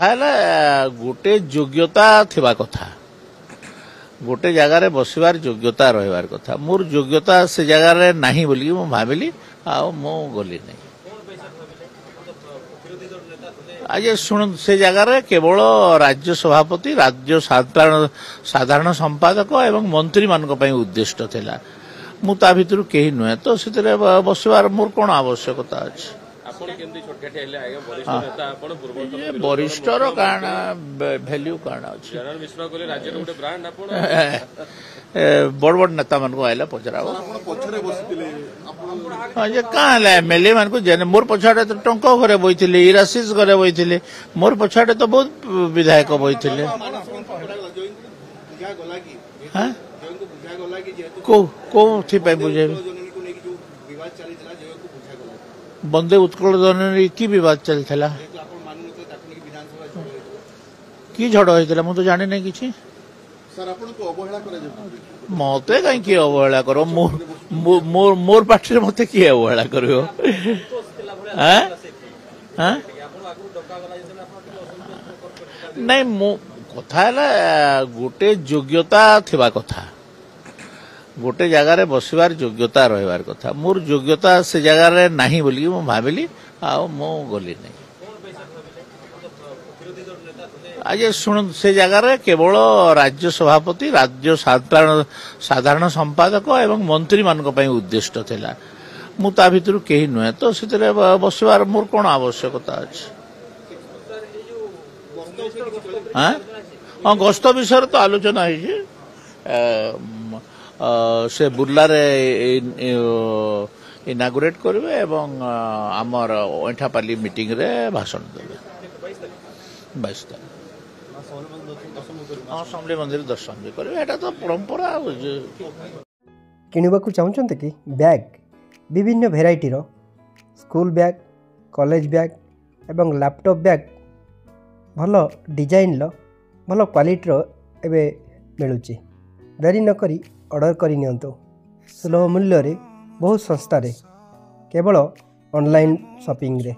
गोटे योग्यता थिबा कथा गोटे जगार बसबार योग्यता रहिबार कथा मोर योग्यता से जगार नहीं बोली मु भाविली मु गली नहीं आज शुण से जगार केवल राज्य सभापति राज्य साधारण संपादक एवं मंत्री मानक पई उद्दिष्ट थिला मु ता भितर केही नुहे तो से बसबार मोर कौन आवश्यकता अच्छी वरिष्ठर काण भैल्यू काण अच्छी बड़ बड़ नेता मान आइला पचरा क्या एमएलए मान को मोर पछाड़े तो टंक घरे बही इराशीष घरे बही मोर पछाड़े तो बहुत विधायक बही कौ बुझे बंदे उत्कल जननी की विवाद चलता कि झड़ होता मुझे जानी नहीं किसी मत कहीं अवहेला कर मोर पार्टी मत किए अवहेला कर नहीं मो कथा गोटे योग्यता थिबा कथा गोटे जगार बसबार योग्यता रहिबार कथा मोर योग्यता से जगार नहीं बोली मु भाविली मु गली नहीं आज शुण से जगार केवल राज्य सभापति राज्य साधारण संपादक एवं मंत्री मानक पई उद्दिष्ट थिला मु ता भितर केही नुहे तो से बसबार मोर कौन आवश्यकता अच्छी हाँ गस्त विषय तो आलोचना से बुर्लारे इनागुरेट करेंगे एवं आमर ऐठापाली मीटिंग रे भाषण देवे 22 तारीख समली मंदिर दर्शन भी करेंगे एटा तो परंपरा किणवाक चाहते कि बैग विभिन्न variety school bag college bag एवं लैपटॉप बैग भल डिजाइन भल क्वालिटी एवं मिलूँ देरी नक ऑर्डर करि नियंतु सुलभ मूल्य बहुत सस्ता केवल ऑनलाइन शॉपिंग रे।